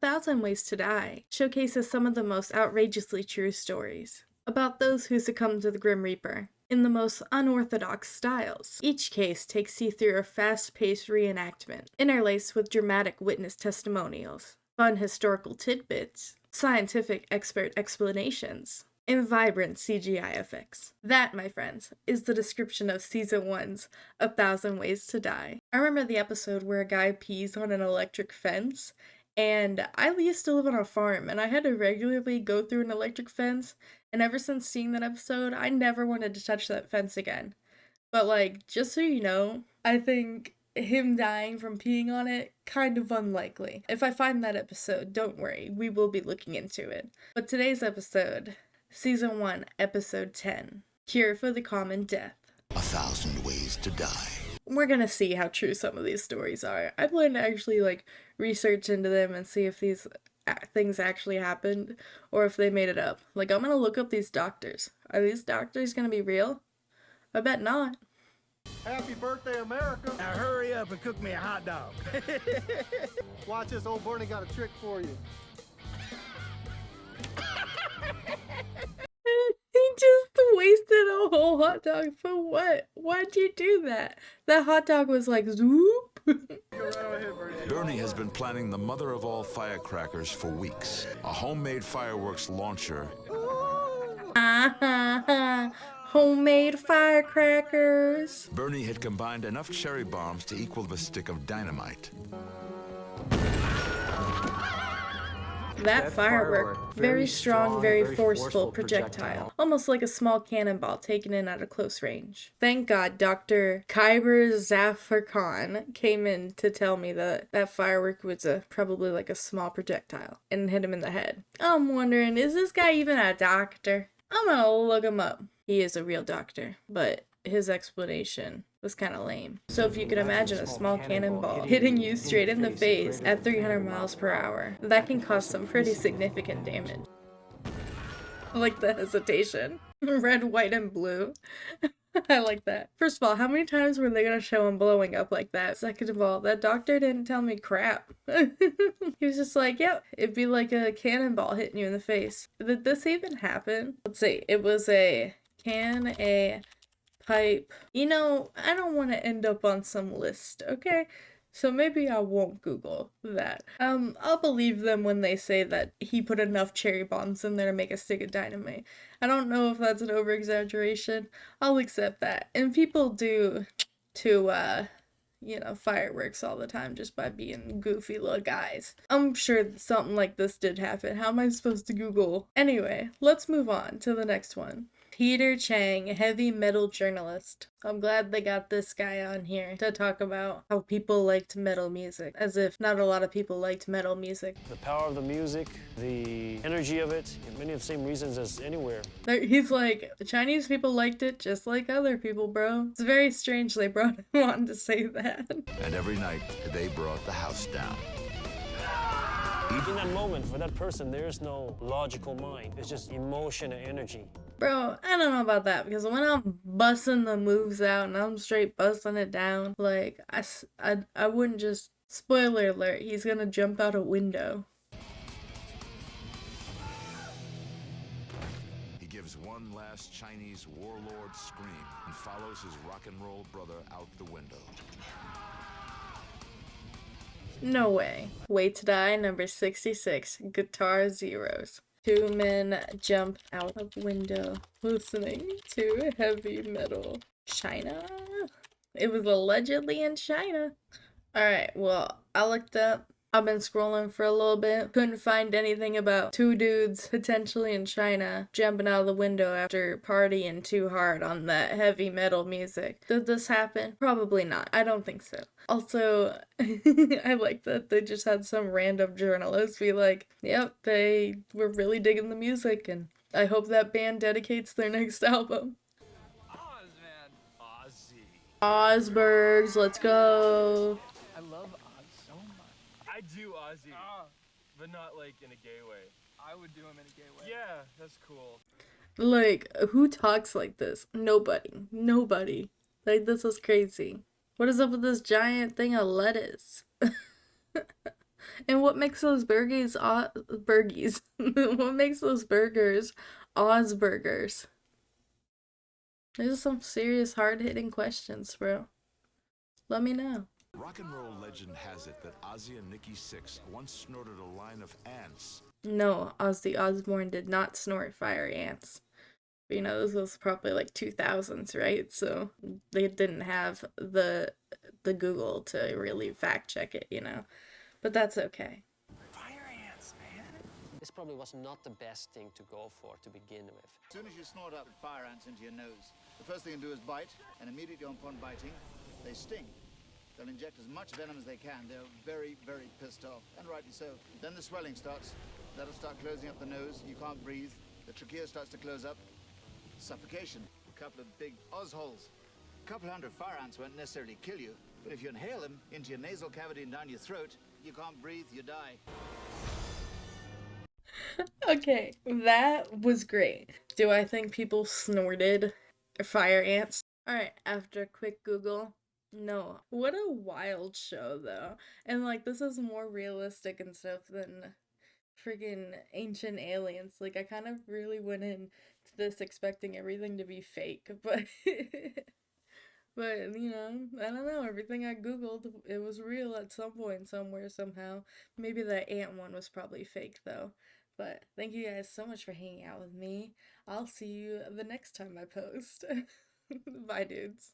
Thousand Ways to Die showcases some of the most outrageously true stories about those who succumbed to the Grim Reaper in the most unorthodox styles. Each case takes you through a fast-paced reenactment, interlaced with dramatic witness testimonials, fun historical tidbits, scientific expert explanations, and vibrant CGI effects. That, my friends, is the description of Season 1's A Thousand Ways to Die. I remember the episode where a guy pees on an electric fence, and I used to live on a farm, and I had to regularly go through an electric fence, and ever since seeing that episode, I never wanted to touch that fence again. But, like, just so you know, I think him dying from peeing on it, kind of unlikely. If I find that episode, don't worry, we will be looking into it. But today's episode, Season 1, Episode 10, Cure for the Common Death. 1,000 Ways to Die. We're gonna see how true some of these stories are. I plan to actually, research into them and see if these things actually happened or if they made it up. I'm gonna look up these doctors. Are these doctors gonna be real? I bet not. Happy birthday, America! Now hurry up and cook me a hot dog. Watch this, old Bernie got a trick for you. He just wasted a whole hot dog for what? Why'd you do that? That hot dog was like, zoop. Bernie has been planning the mother of all firecrackers for weeks. A homemade fireworks launcher. Homemade firecrackers. Bernie had combined enough cherry bombs to equal the stick of dynamite. That firework, very strong, very forceful projectile. Almost like a small cannonball taken in at a close range. Thank God Dr. Khyber Zafar Khan came in to tell me that that firework was probably like a small projectile and hit him in the head. I'm wondering, is this guy even a doctor? I'm gonna look him up. He is a real doctor, but his explanation was kind of lame. So if you could imagine a small cannonball hitting you straight in the face at 300 miles per hour, that can cause some pretty significant damage. I like the hesitation. Red, white, and blue. I like that. First of all, how many times were they gonna show him blowing up like that? Second of all, that doctor didn't tell me crap. He was just like, yep, it'd be like a cannonball hitting you in the face. Did this even happen? Let's see. It was a pipe. You know, I don't want to end up on some list, okay? So maybe I won't Google that. I'll believe them when they say that he put enough cherry bombs in there to make a stick of dynamite. I don't know if that's an over-exaggeration. I'll accept that. And people do to, fireworks all the time just by being goofy little guys. I'm sure something like this did happen. How am I supposed to Google? Anyway, let's move on to the next one. Peter Chang, heavy metal journalist. I'm glad they got this guy on here to talk about how people liked metal music, as if not a lot of people liked metal music. The power of the music, the energy of it, many of the same reasons as anywhere. He's like, the Chinese people liked it just like other people, bro. It's very strange they brought him on to say that. And every night, they brought the house down. In that moment, for that person, there is no logical mind. It's just emotion and energy. Bro, I don't know about that, because when I'm busting the moves out and I'm straight busting it down, I wouldn't just... Spoiler alert, he's gonna jump out a window. He gives one last Chinese warlord scream and follows his rock and roll brother out the window. No way. Way to Die, number 66, Guitar Zeros. Two men jump out of window, listening to heavy metal. China? It was allegedly in China. Alright, well, I looked up. I've been scrolling for a little bit. Couldn't find anything about two dudes potentially in China jumping out of the window after partying too hard on that heavy metal music. Did this happen? Probably not. I don't think so. Also, I like that they just had some random journalist be like, yep, they were really digging the music, and I hope that band dedicates their next album. Oz, man. Ozzy. Ozbergs, let's go. I love Oz so much. I do Ozzy, but not like in a gay way. I would do him in a gay way. Yeah, that's cool. Like, who talks like this? Nobody. Nobody. Like, this is crazy. What is up with this giant thing of lettuce? And what makes those burgies? What makes those burgers Oz burgers? These are some serious hard-hitting questions, bro. Let me know. Rock and roll legend has it that Ozzy and Nikki Sixx once snorted a line of ants. No, Ozzy Osbourne did not snort fire ants. But, you know, this was probably like 2000s, right? So they didn't have the Google to really fact check it, you know. But that's okay. Fire ants, man. This probably was not the best thing to go for to begin with. As soon as you snort up fire ants into your nose, the first thing you do is bite, and immediately upon biting, they sting. They'll inject as much venom as they can. They're very, very pissed off, and rightly so. Then the swelling starts. That'll start closing up the nose. You can't breathe. The trachea starts to close up. Suffocation. A couple of big Oz holes. A couple hundred fire ants won't necessarily kill you, but if you inhale them into your nasal cavity and down your throat, you can't breathe, you die. Okay, that was great. Do I think people snorted fire ants? Alright, after a quick Google, no. What a wild show, though. And, like, this is more realistic and stuff than freaking Ancient Aliens. Like, I kind of really went into this expecting everything to be fake, but... But, you know, I don't know. Everything I Googled, it was real at some point, somewhere, somehow. Maybe the ant one was probably fake, though. But thank you guys so much for hanging out with me. I'll see you the next time I post. Bye, dudes.